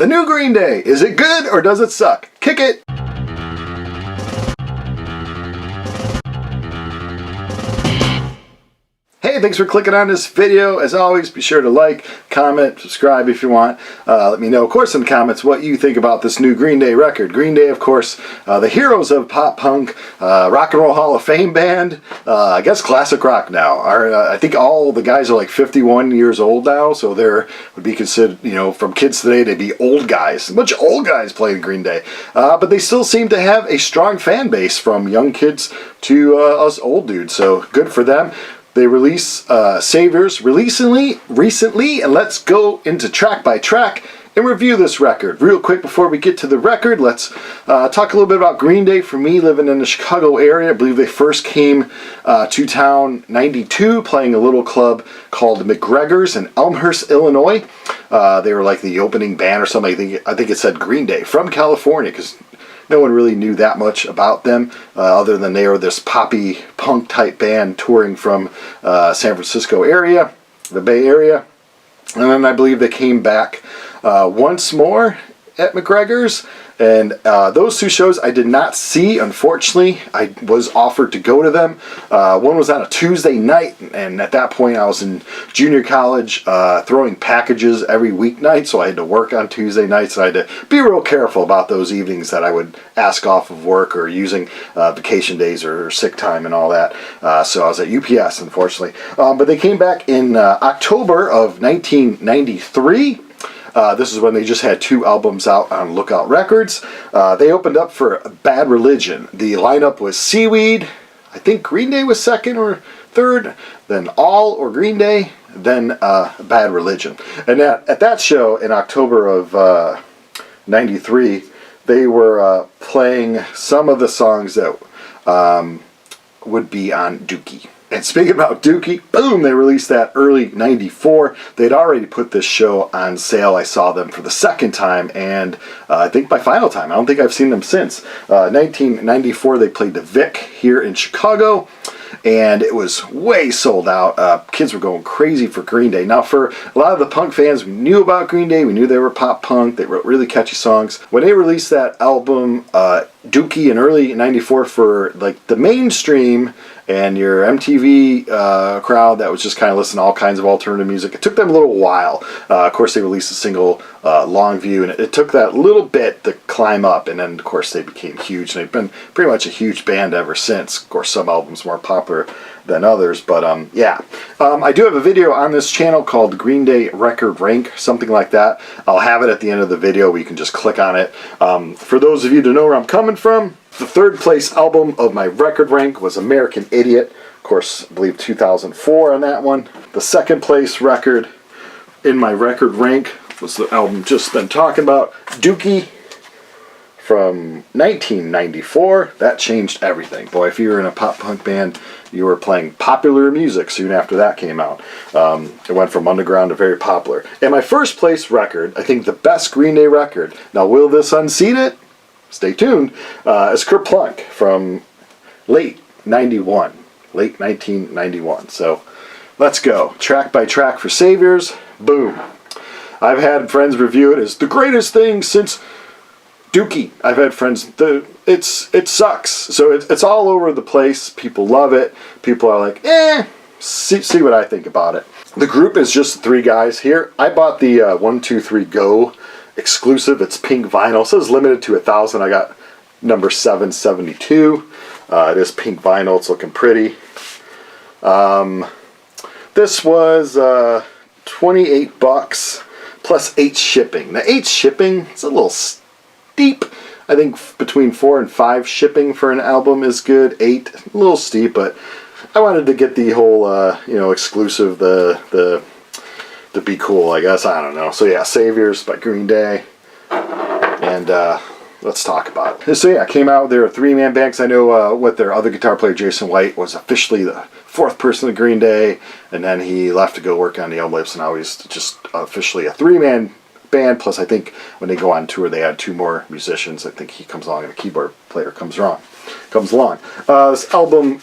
The new Green Day, is it good or does it suck? Kick it! Hey, thanks for clicking on this video. As always, be sure to like, comment, subscribe if you want. Let me know, of course, in the comments what you think about this new Green Day record. Green Day, of course, the heroes of pop punk, rock and roll Hall of Fame band, I guess classic rock now. I think all the guys are like 51 years old now, so they would be considered, you know, from kids today, they'd be old guys. A bunch of old guys playing Green Day. But they still seem to have a strong fan base from young kids to us old dudes, so good for them. They release Saviors recently, and let's go into track by track and review this record. Real quick before we get to the record, let's talk a little bit about Green Day. For me, living in the Chicago area, I believe they first came to town '92, playing a little club called McGregor's in Elmhurst, Illinois. They were like the opening band or something. I think it said Green Day from California, because no one really knew that much about them, other than they were this poppy punk type band touring from San Francisco area, the Bay Area. And then I believe they came back once more at McGregor's. And those two shows I did not see, unfortunately. I was offered to go to them. One was on a Tuesday night, and at that point I was in junior college throwing packages every weeknight, so I had to work on Tuesday nights, and I had to be real careful about those evenings that I would ask off of work or using vacation days or sick time and all that. So I was at UPS, unfortunately. But they came back in October of 1993. This is when they just had 2 albums out on Lookout Records. They opened up for Bad Religion. The lineup was Seaweed, I think Green Day was second or third, then All or Green Day, then Bad Religion. And at that show in October of '93, they were playing some of the songs that would be on Dookie. And speaking about Dookie, boom, they released that early '94. They'd already put this show on sale. I saw them for the second time, and I think my final time. I don't think I've seen them since. 1994, they played the Vic here in Chicago, and it was way sold out. Kids were going crazy for Green Day. Now, for a lot of the punk fans, we knew about Green Day. We knew they were pop punk. They wrote really catchy songs. When they released that album, Dookie, in early '94, for like the mainstream and your MTV crowd that was just kind of listening to all kinds of alternative music, it took them a little while. Of course, they released a single, Longview, and it took that little bit to climb up, and then, of course, they became huge, and they've been pretty much a huge band ever since. Of course, some albums more popular than others, but yeah. I do have a video on this channel called Green Day Record Rank, something like that. I'll have it at the end of the video where you can just click on it. For those of you to know where I'm coming from, the 3rd place album of my record rank was American Idiot. Of course, I believe 2004 on that one. The 2nd place record in my record rank was the album just been talking about, Dookie, from 1994. That changed everything. Boy, if you were in a pop punk band, you were playing popular music soon after that came out. It went from underground to very popular. And my 1st place record, I think the best Green Day record, now will this unseat it? Stay tuned, is Kerplunk from late 1991. So let's go. Track by track for Saviors. Boom. I've had friends review it as the greatest thing since Dookie. I've had friends, it sucks. So it's all over the place. People love it. People are like, see what I think about it. The group is just 3 guys here. I bought the 1, 2, 3 Go exclusive. It's pink vinyl. So it's limited to 1,000. I got number 772. It is pink vinyl. It's looking pretty. This was $28 plus 8 shipping. The 8 shipping is a little steep. I think between 4 and 5 shipping for an album is good. 8, a little steep, but I wanted to get the whole exclusive, the be cool, I guess. I don't know. So yeah, Saviors by Green Day, and let's talk about it. So yeah, came out. They're a 3-man band. 'Cause I know with their other guitar player, Jason White, was officially the 4th person of Green Day, and then he left to go work on the Elmlips, and now he's just officially a 3-man band. Plus, I think when they go on tour, they add 2 more musicians. I think he comes along, and a keyboard player comes along. This album,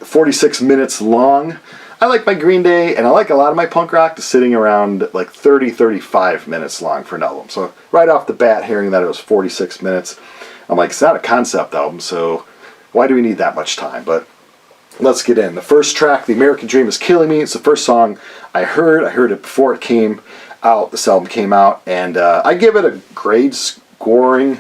46 minutes long. I like my Green Day, and I like a lot of my punk rock to sitting around like 30-35 minutes long for an album. So right off the bat, hearing that it was 46 minutes, I'm like, it's not a concept album, so why do we need that much time? But let's get in. The first track, The American Dream Is Killing Me. It's the first song I heard. I heard it before it came out. This album came out, and I give it a grade scoring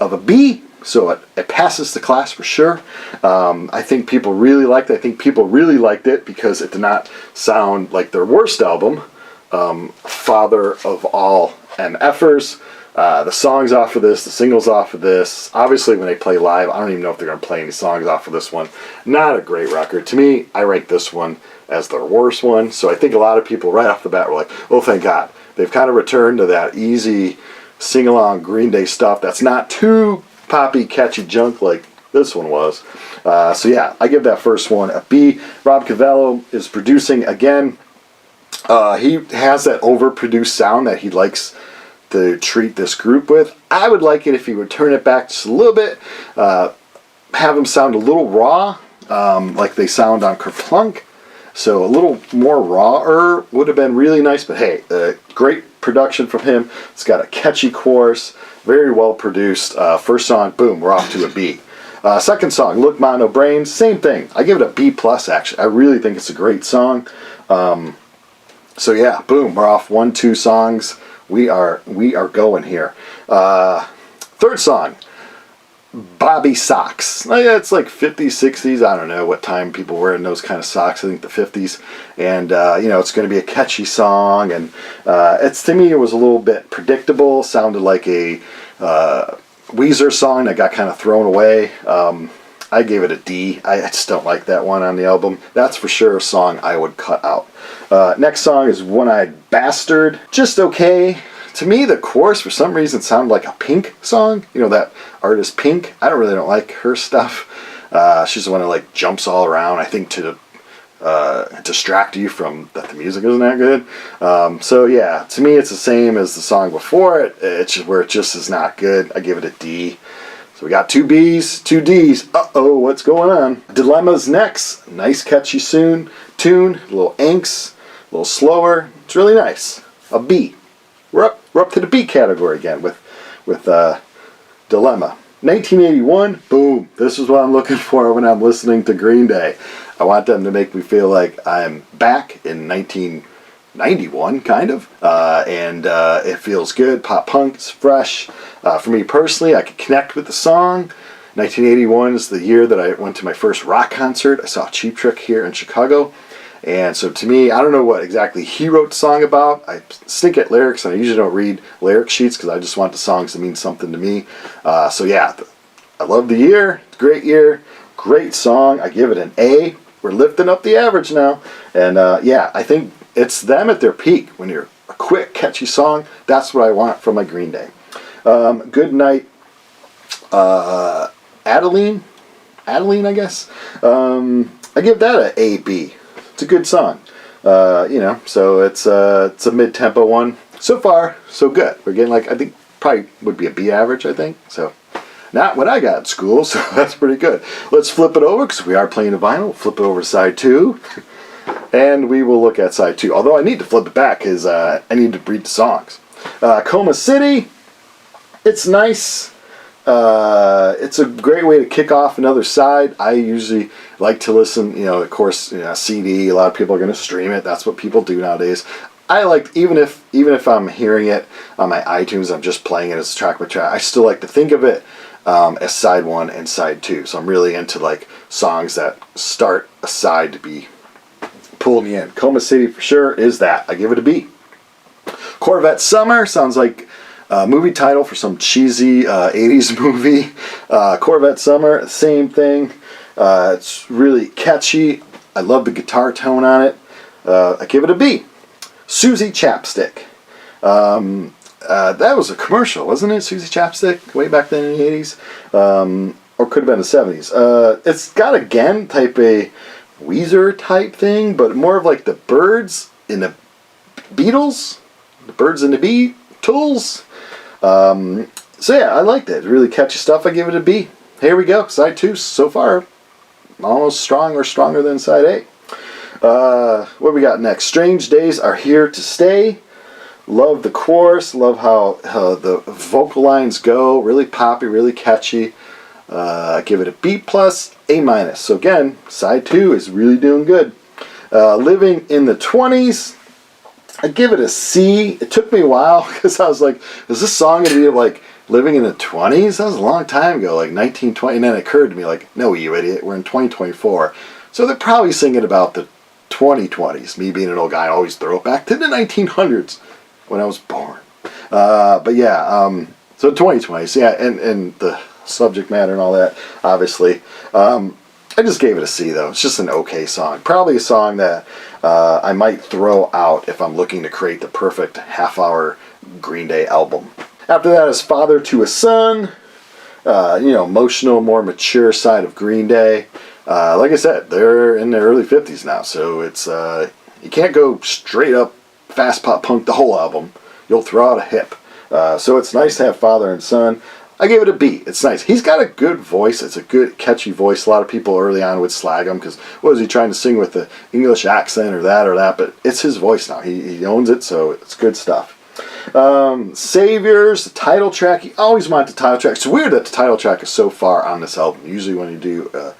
of a B. So it passes the class for sure. I think people really liked it. I think people really liked it because it did not sound like their worst album, Father of All MFers. The songs off of this, the singles off of this. Obviously, when they play live, I don't even know if they're going to play any songs off of this one. Not a great record. To me, I rank this one as their worst one. So I think a lot of people right off the bat were like, oh, thank God. They've kind of returned to that easy sing-along Green Day stuff that's not too poppy, catchy junk like this one was. So yeah, I give that first one a B. Rob Cavallo is producing again. He has that overproduced sound that he likes to treat this group with. I would like it if he would turn it back just a little bit, have them sound a little raw, like they sound on Kerplunk. So a little more raw would have been really nice, but hey, great production from him. It's got a catchy chorus, very well produced. First song, boom, we're off to a B. Second song, Look Mono Brains, same thing. I give it a B plus actually. I really think it's a great song. So yeah, boom, we're off 1-2 songs. We are going here. Third song, Bobby Socks. It's like 50s, 60s. I don't know what time people were in those kind of socks. I think the 50s. And, it's going to be a catchy song. And to me, it was a little bit predictable. Sounded like a Weezer song that got kind of thrown away. I gave it a D. I just don't like that one on the album. That's for sure a song I would cut out. Next song is One-Eyed Bastard. Just okay. To me, the chorus for some reason sounded like a Pink song. You know, that artist Pink. I don't like her stuff. She's the one that like jumps all around, I think, to distract you from that the music isn't that good. So yeah, to me it's the same as the song before it. It's just where it just is not good. I give it a D. So we got 2 B's, 2 D's. Uh-oh, what's going on? Dilemma's next. Nice catchy tune, a little angst, a little slower. It's really nice. A B. We're up to the B category again with Dilemma. 1981, boom. This is what I'm looking for when I'm listening to Green Day. I want them to make me feel like I'm back in 1991, kind of. And it feels good. Pop punk, it's fresh. For me personally, I could connect with the song. 1981 is the year that I went to my first rock concert. I saw Cheap Trick here in Chicago. And so to me, I don't know what exactly he wrote the song about. I stink at lyrics, and I usually don't read lyric sheets because I just want the songs to mean something to me. So yeah, I love the year. Great year. Great song. I give it an A. We're lifting up the average now. And yeah, I think it's them at their peak. When you're a quick, catchy song, that's what I want from my Green Day. Good Night, Adeline, I guess. I give that a A-B. It's a good song, so it's a mid-tempo one. So far, so good. We're getting I think probably would be a B average, I think. So not what I got at school, so that's pretty good. Let's flip it over because we are playing a vinyl. Flip it over to side 2, and we will look at side 2. Although I need to flip it back because I need to read the songs. Coma City, it's nice. It's a great way to kick off another side. I usually like to listen, of course, CD. A lot of people are going to stream it. That's what people do nowadays. I like, even if I'm hearing it on my iTunes, I'm just playing it as track by track. I still like to think of it as side 1 and side 2. So I'm really into songs that start a side to be pulled me in. Coma City for sure is that. I give it a B. Corvette Summer sounds like movie title for some cheesy 80s movie. Corvette Summer, same thing. It's really catchy. I love the guitar tone on it. I give it a B. Susie Chapstick. That was a commercial, wasn't it? Susie Chapstick, way back then in the 80s. Or could have been the 70s. It's got, again, type a Weezer type thing, but more of like the Birds in the Beatles. The Birds and the Beatles. So yeah, I liked it. Really catchy stuff. I give it a B. Here we go. Side 2 so far almost strong or stronger than side What we got next? Strange Days Are Here to Stay. Love the chorus. Love how the vocal lines go. Really poppy, really catchy. Give it a B+, A-. So again, side 2 is really doing good. Living in the 20s. I give it a C. It took me a while because I was like, is this song going to be like living in the 20s? That was a long time ago, like 1920. And then it occurred to me, like, no, you idiot, we're in 2024. So they're probably singing about the 2020s. Me being an old guy, I always throw it back to the 1900s when I was born. But yeah, so 2020s, yeah, and the subject matter and all that, obviously. I just gave it a C, though. It's just an okay song. Probably a song that I might throw out if I'm looking to create the perfect half-hour Green Day album. After that is Father to a Son. Emotional, more mature side of Green Day. Like I said, they're in their early 50s now, so it's you can't go straight up fast pop punk the whole album. You'll throw out a hip. So it's nice to have Father and Son. I gave it a B. It's nice. He's got a good voice. It's a good, catchy voice. A lot of people early on would slag him because what was he trying to sing with the English accent or that? But it's his voice now. He owns it, so it's good stuff. Saviors, the title track. You always want the title track. It's weird that the title track is so far on this album. Usually when you do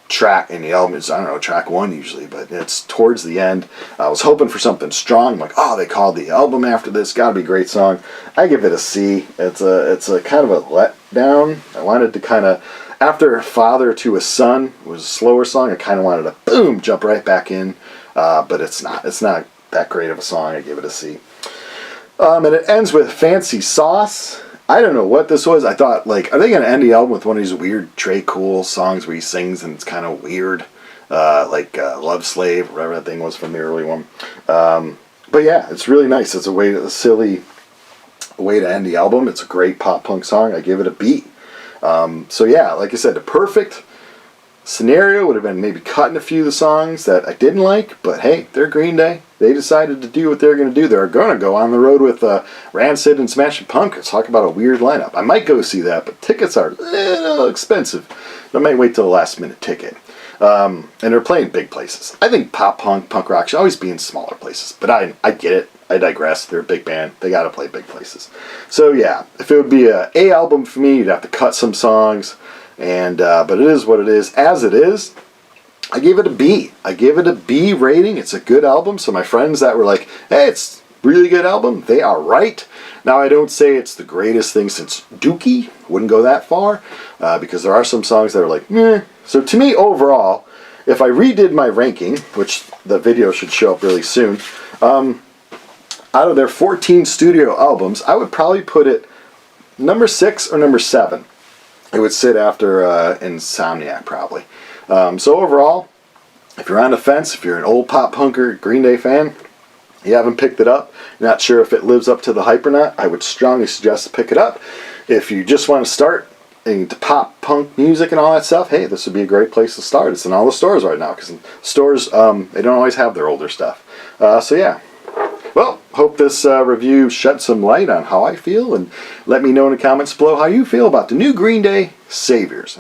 track in the album, it's, I don't know, track 1 usually, but it's towards the end. I was hoping for something strong. I'm like, oh, they called the album after this. Gotta be a great song. I give it a C. It's a kind of a letdown. I wanted to kind of, after Father to a Son was a slower song, I kind of wanted to boom, jump right back in. But it's not that great of a song. I give it a C. And it ends with Fancy Sauce. I don't know what this was. I thought, like, are they going to end the album with one of these weird Trey Cool songs where he sings and it's kind of weird? Like Love Slave, or whatever that thing was from the early one. But yeah, it's really nice. It's a silly way to end the album. It's a great pop punk song. I give it a B. So yeah, like I said, the perfect scenario would have been maybe cutting a few of the songs that I didn't like, but hey, they're Green Day. They decided to do what they're going to do. They're going to go on the road with Rancid and Smashing Pumpkins. Talk about a weird lineup. I might go see that, but tickets are a little expensive. I might wait till the last minute ticket. And they're playing big places. I think pop punk, punk rock should always be in smaller places, but I get it. I digress. They're a big band. They got to play big places. So yeah, if it would be a A album for me, you'd have to cut some songs. And but it is what it is. As it is, I gave it a B. I gave it a B rating. It's a good album. So my friends that were like, hey, it's a really good album, they are right. Now I don't say it's the greatest thing since Dookie. Wouldn't go that far because there are some songs that are like, meh. So to me overall, if I redid my ranking, which the video should show up really soon, out of their 14 studio albums, I would probably put it number 6 or number 7. It would sit after Insomniac, probably. So overall, if you're on the fence, if you're an old pop punker Green Day fan, you haven't picked it up, you're not sure if it lives up to the hype or not, I would strongly suggest to pick it up. If you just want to start into pop punk music and all that stuff, hey, this would be a great place to start. It's in all the stores right now, because stores, they don't always have their older stuff. So yeah. Well, hope this review shed some light on how I feel, and let me know in the comments below how you feel about the new Green Day Saviors.